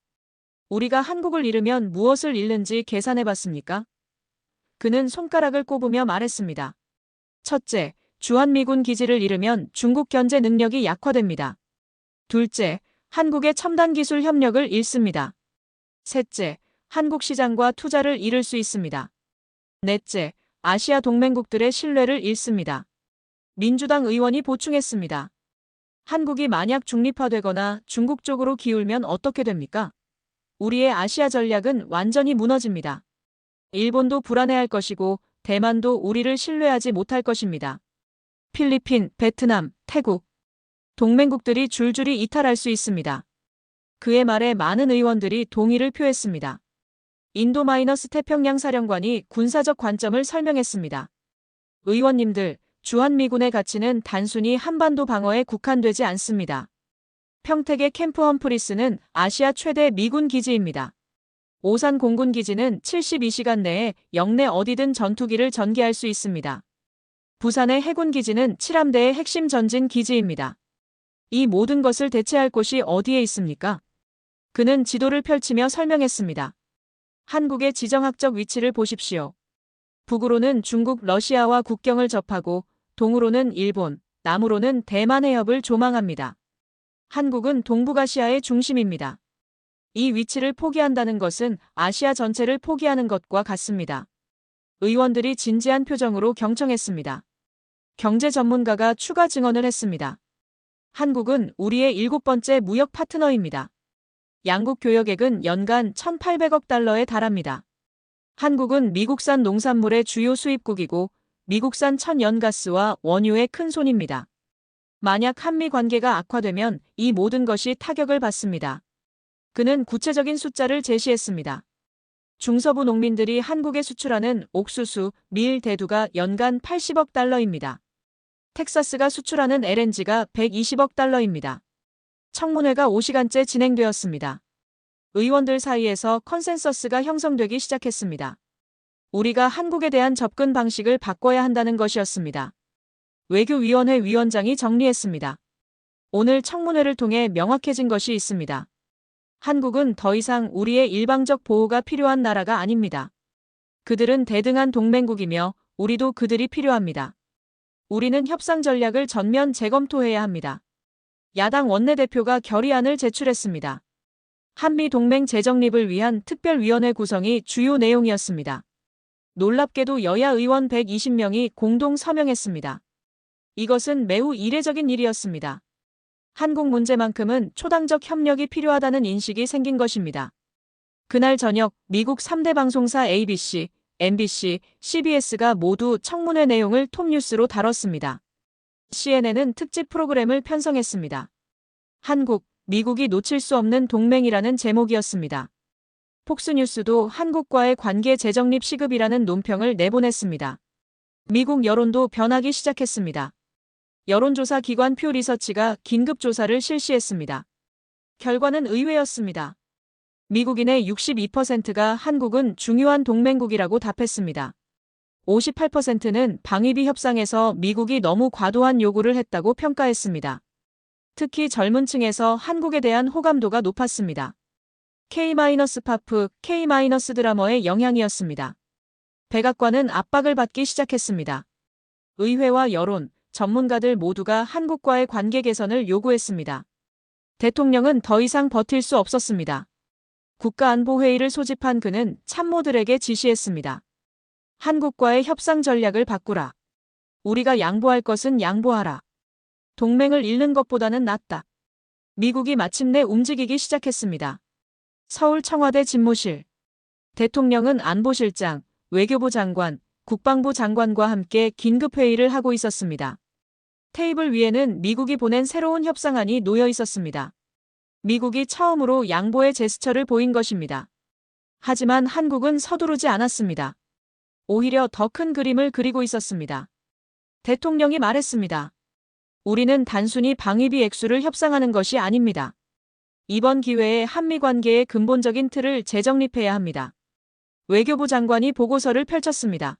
우리가 한국을 잃으면 무엇을 잃는지 계산해봤습니까? 그는 손가락을 꼽으며 말했습니다. 첫째, 주한미군 기지를 잃으면 중국 견제 능력이 약화됩니다. 둘째, 한국의 첨단 기술 협력을 잃습니다. 셋째, 한국 시장과 투자를 잃을 수 있습니다. 넷째, 아시아 동맹국들의 신뢰를 잃습니다. 민주당 의원이 보충했습니다. 한국이 만약 중립화되거나 중국 쪽으로 기울면 어떻게 됩니까? 우리의 아시아 전략은 완전히 무너집니다. 일본도 불안해할 것이고 대만도 우리를 신뢰하지 못할 것입니다. 필리핀, 베트남, 태국. 동맹국들이 줄줄이 이탈할 수 있습니다. 그의 말에 많은 의원들이 동의를 표했습니다. 인도-태평양 사령관이 군사적 관점을 설명했습니다. 의원님들, 주한미군의 가치는 단순히 한반도 방어에 국한되지 않습니다. 평택의 캠프 험프리스는 아시아 최대 미군 기지입니다. 오산 공군기지는 72시간 내에 영내 어디든 전투기를 전개할 수 있습니다. 부산의 해군기지는 7함대의 핵심 전진 기지입니다. 이 모든 것을 대체할 곳이 어디에 있습니까? 그는 지도를 펼치며 설명했습니다. 한국의 지정학적 위치를 보십시오. 북으로는 중국, 러시아와 국경을 접하고 동으로는 일본, 남으로는 대만 해협을 조망합니다. 한국은 동북아시아의 중심입니다. 이 위치를 포기한다는 것은 아시아 전체를 포기하는 것과 같습니다. 의원들이 진지한 표정으로 경청했습니다. 경제 전문가가 추가 증언을 했습니다. 한국은 우리의 7번째 무역 파트너입니다. 양국 교역액은 연간 1,800억 달러에 달합니다. 한국은 미국산 농산물의 주요 수입국이고 미국산 천연가스와 원유의 큰 손입니다. 만약 한미 관계가 악화되면 이 모든 것이 타격을 받습니다. 그는 구체적인 숫자를 제시했습니다. 중서부 농민들이 한국에 수출하는 옥수수, 밀, 대두가 연간 80억 달러입니다. 텍사스가 수출하는 LNG가 120억 달러입니다. 청문회가 5시간째 진행되었습니다. 의원들 사이에서 컨센서스가 형성되기 시작했습니다. 우리가 한국에 대한 접근 방식을 바꿔야 한다는 것이었습니다. 외교위원회 위원장이 정리했습니다. 오늘 청문회를 통해 명확해진 것이 있습니다. 한국은 더 이상 우리의 일방적 보호가 필요한 나라가 아닙니다. 그들은 대등한 동맹국이며 우리도 그들이 필요합니다. 우리는 협상 전략을 전면 재검토해야 합니다. 야당 원내대표가 결의안을 제출했습니다. 한미 동맹 재정립을 위한 특별위원회 구성이 주요 내용이었습니다. 놀랍게도 여야 의원 120명이 공동 서명했습니다. 이것은 매우 이례적인 일이었습니다. 한국 문제만큼은 초당적 협력이 필요하다는 인식이 생긴 것입니다. 그날 저녁 미국 3대 방송사 ABC, MBC, CBS가 모두 청문회 내용을 톱뉴스로 다뤘습니다. CNN은 특집 프로그램을 편성했습니다. 한국, 미국이 놓칠 수 없는 동맹이라는 제목이었습니다. 폭스뉴스도 한국과의 관계 재정립 시급이라는 논평을 내보냈습니다. 미국 여론도 변하기 시작했습니다. 여론조사 기관 퓨 리서치가 긴급 조사를 실시했습니다. 결과는 의외였습니다. 미국인의 62%가 한국은 중요한 동맹국이라고 답했습니다. 58%는 방위비 협상에서 미국이 너무 과도한 요구를 했다고 평가했습니다. 특히 젊은 층에서 한국에 대한 호감도가 높았습니다. K-파프, K-드라머의 영향이었습니다. 백악관은 압박을 받기 시작했습니다. 의회와 여론, 전문가들 모두가 한국과의 관계 개선을 요구했습니다. 대통령은 더 이상 버틸 수 없었습니다. 국가안보회의를 소집한 그는 참모들에게 지시했습니다. 한국과의 협상 전략을 바꾸라. 우리가 양보할 것은 양보하라. 동맹을 잃는 것보다는 낫다. 미국이 마침내 움직이기 시작했습니다. 서울 청와대 집무실. 대통령은 안보실장, 외교부 장관, 국방부 장관과 함께 긴급회의를 하고 있었습니다. 테이블 위에는 미국이 보낸 새로운 협상안이 놓여 있었습니다. 미국이 처음으로 양보의 제스처를 보인 것입니다. 하지만 한국은 서두르지 않았습니다. 오히려 더 큰 그림을 그리고 있었습니다. 대통령이 말했습니다. 우리는 단순히 방위비 액수를 협상하는 것이 아닙니다. 이번 기회에 한미 관계의 근본적인 틀을 재정립해야 합니다. 외교부 장관이 보고서를 펼쳤습니다.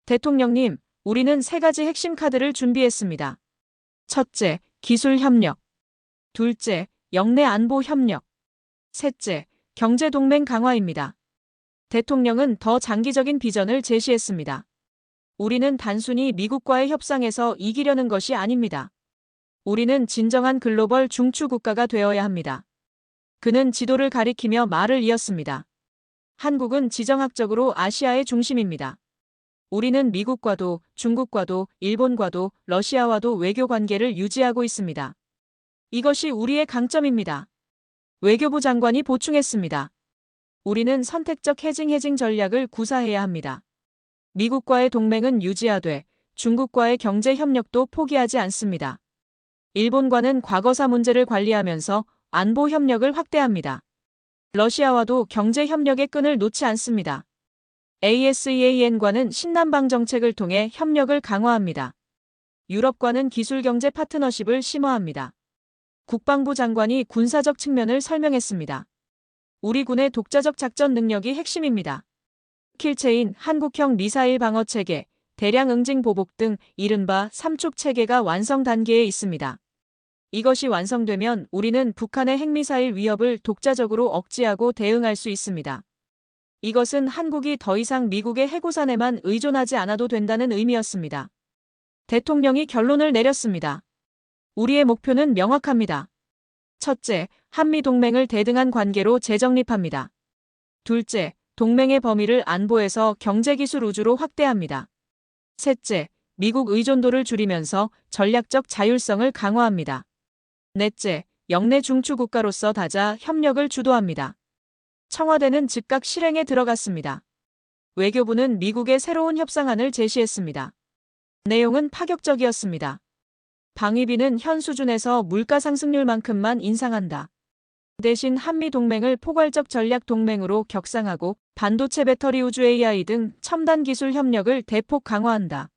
대통령님, 우리는 3가지 핵심 카드를 준비했습니다. 첫째, 기술 협력. 둘째, 영내 안보 협력. 셋째, 경제 동맹 강화입니다. 대통령은 더 장기적인 비전을 제시했습니다. 우리는 단순히 미국과의 협상에서 이기려는 것이 아닙니다. 우리는 진정한 글로벌 중추 국가가 되어야 합니다. 그는 지도를 가리키며 말을 이었습니다. 한국은 지정학적으로 아시아의 중심입니다. 우리는 미국과도, 중국과도, 일본과도, 러시아와도 외교 관계를 유지하고 있습니다. 이것이 우리의 강점입니다. 외교부 장관이 보충했습니다. 우리는 선택적 해징 전략을 구사해야 합니다. 미국과의 동맹은 유지하되 중국과의 경제 협력도 포기하지 않습니다. 일본과는 과거사 문제를 관리하면서 안보 협력을 확대합니다. 러시아와도 경제 협력의 끈을 놓지 않습니다. ASEAN과는 신남방 정책을 통해 협력을 강화합니다. 유럽과는 기술경제 파트너십을 심화합니다. 국방부 장관이 군사적 측면을 설명했습니다. 우리 군의 독자적 작전 능력이 핵심입니다. 킬체인, 한국형 미사일 방어 체계, 대량 응징 보복 등 이른바 삼축 체계가 완성 단계에 있습니다. 이것이 완성되면 우리는 북한의 핵미사일 위협을 독자적으로 억제하고 대응할 수 있습니다. 이것은 한국이 더 이상 미국의 해고산에만 의존하지 않아도 된다는 의미였습니다. 대통령이 결론을 내렸습니다. 우리의 목표는 명확합니다. 첫째, 한미동맹을 대등한 관계로 재정립합니다. 둘째, 동맹의 범위를 안보에서 경제기술 우주로 확대합니다. 셋째, 미국 의존도를 줄이면서 전략적 자율성을 강화합니다. 넷째, 영내 중추 국가로서 다자 협력을 주도합니다. 청와대는 즉각 실행에 들어갔습니다. 외교부는 미국의 새로운 협상안을 제시했습니다. 내용은 파격적이었습니다. 방위비는 현 수준에서 물가 상승률만큼만 인상한다. 대신 한미동맹을 포괄적 전략 동맹으로 격상하고 반도체 배터리 우주 AI 등 첨단 기술 협력을 대폭 강화한다.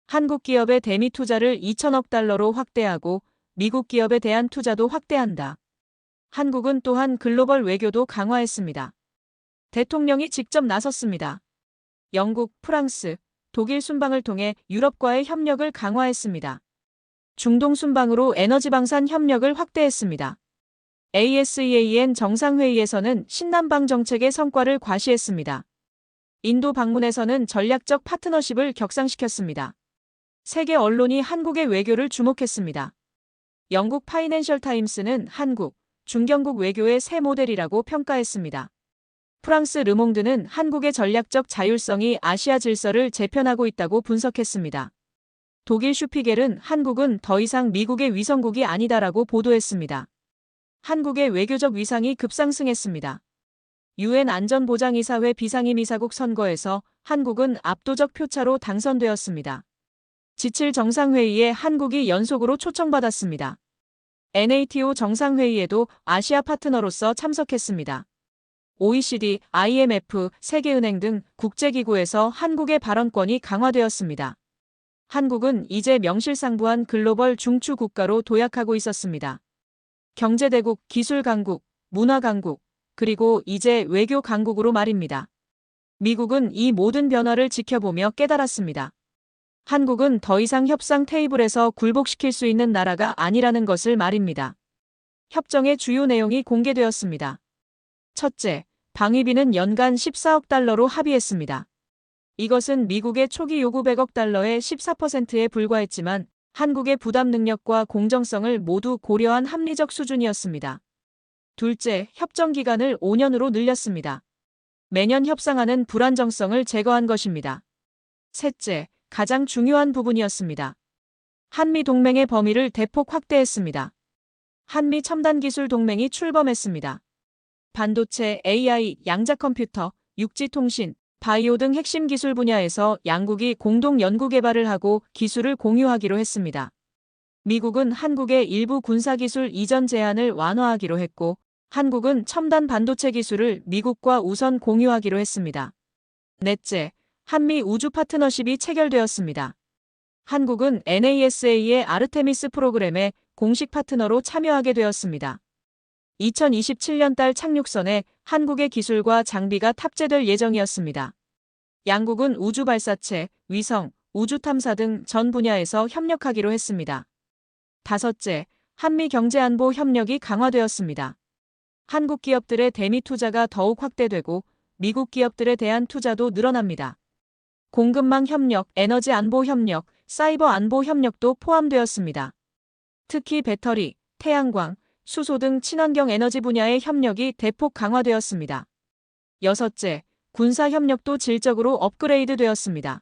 한국 기업의 대미 투자를 2천억 달러로 확대하고 미국 기업에 대한 투자도 확대한다. 한국은 또한 글로벌 외교도 강화했습니다. 대통령이 직접 나섰습니다. 영국, 프랑스, 독일 순방을 통해 유럽과의 협력을 강화했습니다. 중동 순방으로 에너지 방산 협력을 확대했습니다. ASEAN 정상회의에서는 신남방 정책의 성과를 과시했습니다. 인도 방문에서는 전략적 파트너십을 격상시켰습니다. 세계 언론이 한국의 외교를 주목했습니다. 영국 파이낸셜 타임스는 한국, 중견국 외교의 새 모델이라고 평가했습니다. 프랑스 르몽드는 한국의 전략적 자율성이 아시아 질서를 재편하고 있다고 분석했습니다. 독일 슈피겔은 한국은 더 이상 미국의 위성국이 아니다라고 보도했습니다. 한국의 외교적 위상이 급상승했습니다. UN 안전보장이사회 비상임이사국 선거에서 한국은 압도적 표차로 당선되었습니다. G7 정상회의에 한국이 연속으로 초청받았습니다. NATO 정상회의에도 아시아 파트너로서 참석했습니다. OECD, IMF, 세계은행 등 국제기구에서 한국의 발언권이 강화되었습니다. 한국은 이제 명실상부한 글로벌 중추 국가로 도약하고 있었습니다. 경제대국, 기술강국, 문화강국, 그리고 이제 외교 강국으로 말입니다. 미국은 이 모든 변화를 지켜보며 깨달았습니다. 한국은 더 이상 협상 테이블에서 굴복시킬 수 있는 나라가 아니라는 것을 말입니다. 협정의 주요 내용이 공개되었습니다. 첫째, 방위비는 연간 14억 달러로 합의했습니다. 이것은 미국의 초기 요구 100억 달러의 14%에 불과했지만 한국의 부담 능력과 공정성을 모두 고려한 합리적 수준이었습니다. 둘째, 협정 기간을 5년으로 늘렸습니다. 매년 협상하는 불안정성을 제거한 것입니다. 셋째, 가장 중요한 부분이었습니다. 한미 동맹의 범위를 대폭 확대했습니다. 한미 첨단 기술 동맹이 출범했습니다. 반도체, AI, 양자 컴퓨터, 육지 통신, 바이오 등 핵심 기술 분야에서 양국이 공동 연구 개발을 하고 기술을 공유하기로 했습니다. 미국은 한국의 일부 군사기술 이전 제한을 완화하기로 했고, 한국은 첨단 반도체 기술을 미국과 우선 공유하기로 했습니다. 넷째, 한미 우주 파트너십이 체결되었습니다. 한국은 NASA의 아르테미스 프로그램에 공식 파트너로 참여하게 되었습니다. 2027년 달 착륙선에 한국의 기술과 장비가 탑재될 예정이었습니다. 양국은 우주 발사체, 위성, 우주 탐사 등 전 분야에서 협력하기로 했습니다. 다섯째, 한미 경제안보 협력이 강화되었습니다. 한국 기업들의 대미 투자가 더욱 확대되고 미국 기업들에 대한 투자도 늘어납니다. 공급망 협력, 에너지 안보 협력, 사이버 안보 협력도 포함되었습니다. 특히 배터리, 태양광, 수소 등 친환경 에너지 분야의 협력이 대폭 강화되었습니다. 여섯째, 군사 협력도 질적으로 업그레이드 되었습니다.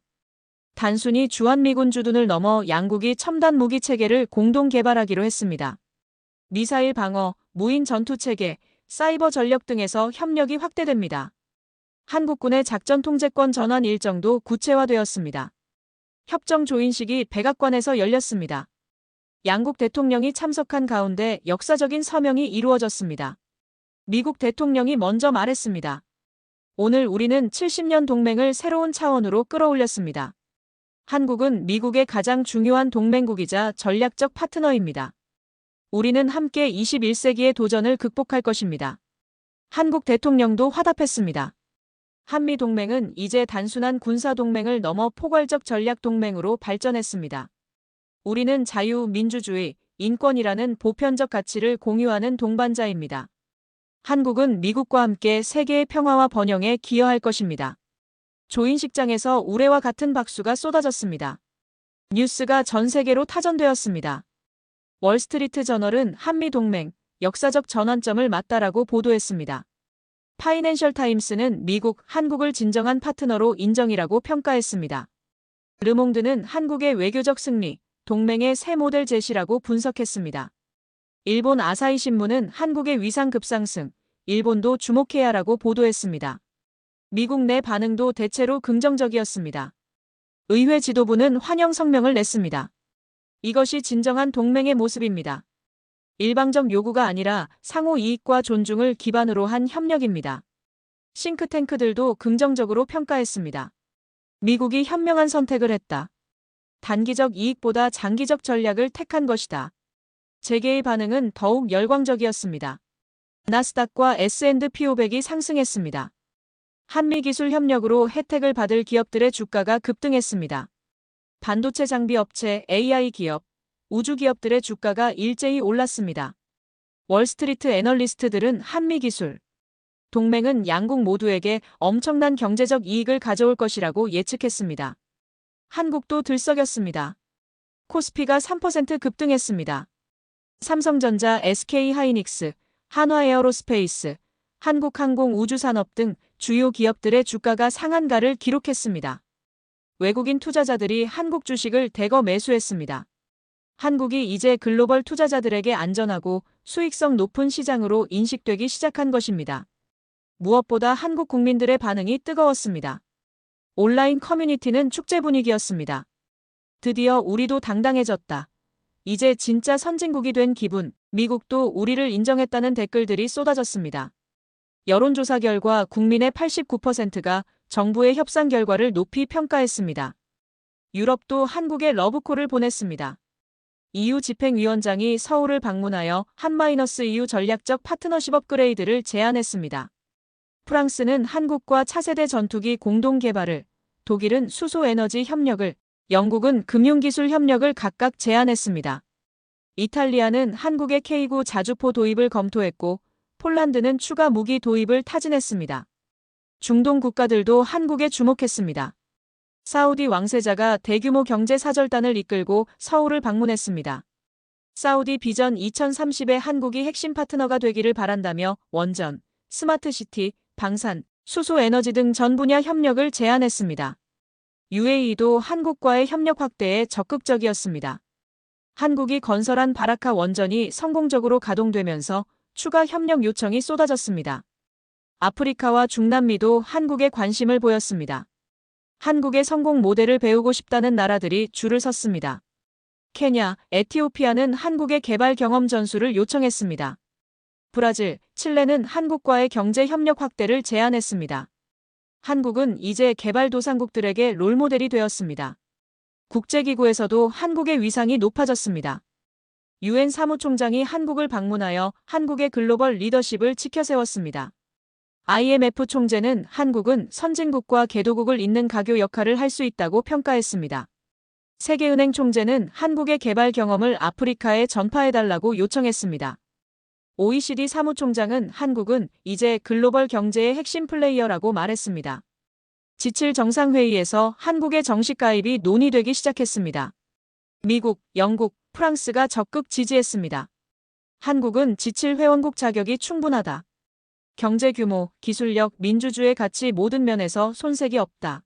단순히 주한미군 주둔을 넘어 양국이 첨단 무기 체계를 공동 개발하기로 했습니다. 미사일 방어, 무인 전투 체계, 사이버 전력 등에서 협력이 확대됩니다. 한국군의 작전 통제권 전환 일정도 구체화되었습니다. 협정 조인식이 백악관에서 열렸습니다. 양국 대통령이 참석한 가운데 역사적인 서명이 이루어졌습니다. 미국 대통령이 먼저 말했습니다. 오늘 우리는 70년 동맹을 새로운 차원으로 끌어올렸습니다. 한국은 미국의 가장 중요한 동맹국이자 전략적 파트너입니다. 우리는 함께 21세기의 도전을 극복할 것입니다. 한국 대통령도 화답했습니다. 한미동맹은 이제 단순한 군사동맹을 넘어 포괄적 전략동맹으로 발전했습니다. 우리는 자유, 민주주의, 인권이라는 보편적 가치를 공유하는 동반자입니다. 한국은 미국과 함께 세계의 평화와 번영에 기여할 것입니다. 조인식장에서 우레와 같은 박수가 쏟아졌습니다. 뉴스가 전 세계로 타전되었습니다. 월스트리트 저널은 한미동맹, 역사적 전환점을 맞다라고 보도했습니다. 파이낸셜 타임스는 미국, 한국을 진정한 파트너로 인정이라고 평가했습니다. 르몽드는 한국의 외교적 승리, 동맹의 새 모델 제시라고 분석했습니다. 일본 아사히 신문은 한국의 위상 급상승, 일본도 주목해야 하라고 보도했습니다. 미국 내 반응도 대체로 긍정적이었습니다. 의회 지도부는 환영 성명을 냈습니다. 이것이 진정한 동맹의 모습입니다. 일방적 요구가 아니라 상호 이익과 존중을 기반으로 한 협력입니다. 싱크탱크들도 긍정적으로 평가했습니다. 미국이 현명한 선택을 했다. 단기적 이익보다 장기적 전략을 택한 것이다. 재계의 반응은 더욱 열광적이었습니다. 나스닥과 S&P 500이 상승했습니다. 한미기술 협력으로 혜택을 받을 기업들의 주가가 급등했습니다. 반도체 장비 업체, AI 기업, 우주 기업들의 주가가 일제히 올랐습니다. 월스트리트 애널리스트들은 한미기술 동맹은 양국 모두에게 엄청난 경제적 이익을 가져올 것이라고 예측했습니다. 한국도 들썩였습니다. 코스피가 3% 급등했습니다. 삼성전자, SK하이닉스, 한화에어로스페이스, 한국항공우주산업 등 주요 기업들의 주가가 상한가를 기록했습니다. 외국인 투자자들이 한국 주식을 대거 매수했습니다. 한국이 이제 글로벌 투자자들에게 안전하고 수익성 높은 시장으로 인식되기 시작한 것입니다. 무엇보다 한국 국민들의 반응이 뜨거웠습니다. 온라인 커뮤니티는 축제 분위기였습니다. 드디어 우리도 당당해졌다. 이제 진짜 선진국이 된 기분, 미국도 우리를 인정했다는 댓글들이 쏟아졌습니다. 여론조사 결과 국민의 89%가 정부의 협상 결과를 높이 평가했습니다. 유럽도 한국에 러브콜을 보냈습니다. EU 집행위원장이 서울을 방문하여 한-EU 전략적 파트너십 업그레이드를 제안했습니다. 프랑스는 한국과 차세대 전투기 공동 개발을, 독일은 수소에너지 협력을, 영국은 금융기술 협력을 각각 제안했습니다. 이탈리아는 한국의 K9 자주포 도입을 검토했고 폴란드는 추가 무기 도입을 타진했습니다. 중동 국가들도 한국에 주목했습니다. 사우디 왕세자가 대규모 경제 사절단을 이끌고 서울을 방문했습니다. 사우디 비전 2030의 한국이 핵심 파트너가 되기를 바란다며 원전, 스마트시티, 방산, 수소에너지 등 전 분야 협력을 제안했습니다. UAE도 한국과의 협력 확대에 적극적이었습니다. 한국이 건설한 바라카 원전이 성공적으로 가동되면서 추가 협력 요청이 쏟아졌습니다. 아프리카와 중남미도 한국에 관심을 보였습니다. 한국의 성공 모델을 배우고 싶다는 나라들이 줄을 섰습니다. 케냐, 에티오피아는 한국의 개발 경험 전수를 요청했습니다. 브라질, 칠레는 한국과의 경제 협력 확대를 제안했습니다. 한국은 이제 개발도상국들에게 롤모델이 되었습니다. 국제기구에서도 한국의 위상이 높아졌습니다. UN 사무총장이 한국을 방문하여 한국의 글로벌 리더십을 치켜세웠습니다. IMF 총재는 한국은 선진국과 개도국을 잇는 가교 역할을 할 수 있다고 평가했습니다. 세계은행 총재는 한국의 개발 경험을 아프리카에 전파해달라고 요청했습니다. OECD 사무총장은 한국은 이제 글로벌 경제의 핵심 플레이어라고 말했습니다. G7 정상회의에서 한국의 정식 가입이 논의되기 시작했습니다. 미국, 영국, 프랑스가 적극 지지했습니다. 한국은 G7 회원국 자격이 충분하다. 경제 규모, 기술력, 민주주의 가치 모든 면에서 손색이 없다.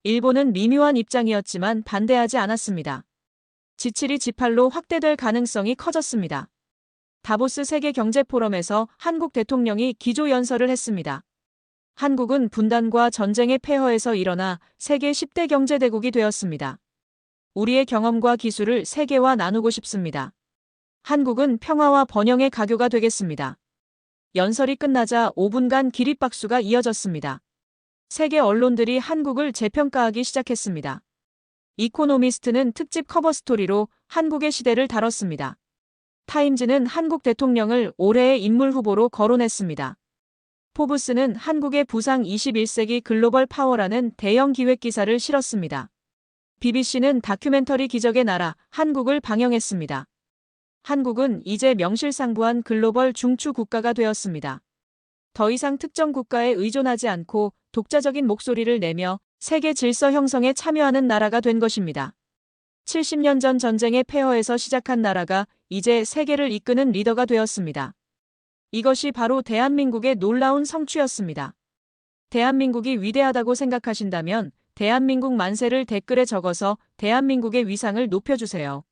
일본은 미묘한 입장이었지만 반대하지 않았습니다. G7이 G8로 확대될 가능성이 커졌습니다. 다보스 세계경제포럼에서 한국 대통령이 기조연설을 했습니다. 한국은 분단과 전쟁의 폐허에서 일어나 세계 10대 경제대국이 되었습니다. 우리의 경험과 기술을 세계와 나누고 싶습니다. 한국은 평화와 번영의 가교가 되겠습니다. 연설이 끝나자 5분간 기립박수가 이어졌습니다. 세계 언론들이 한국을 재평가하기 시작했습니다. 이코노미스트는 특집 커버 스토리로 한국의 시대를 다뤘습니다. 타임즈는 한국 대통령을 올해의 인물 후보로 거론했습니다. 포브스는 한국의 부상 21세기 글로벌 파워라는 대형 기획 기사를 실었습니다. BBC는 다큐멘터리 기적의 나라 한국을 방영했습니다. 한국은 이제 명실상부한 글로벌 중추 국가가 되었습니다. 더 이상 특정 국가에 의존하지 않고 독자적인 목소리를 내며 세계 질서 형성에 참여하는 나라가 된 것입니다. 70년 전 전쟁의 폐허에서 시작한 나라가 이제 세계를 이끄는 리더가 되었습니다. 이것이 바로 대한민국의 놀라운 성취였습니다. 대한민국이 위대하다고 생각하신다면 대한민국 만세를 댓글에 적어서 대한민국의 위상을 높여주세요.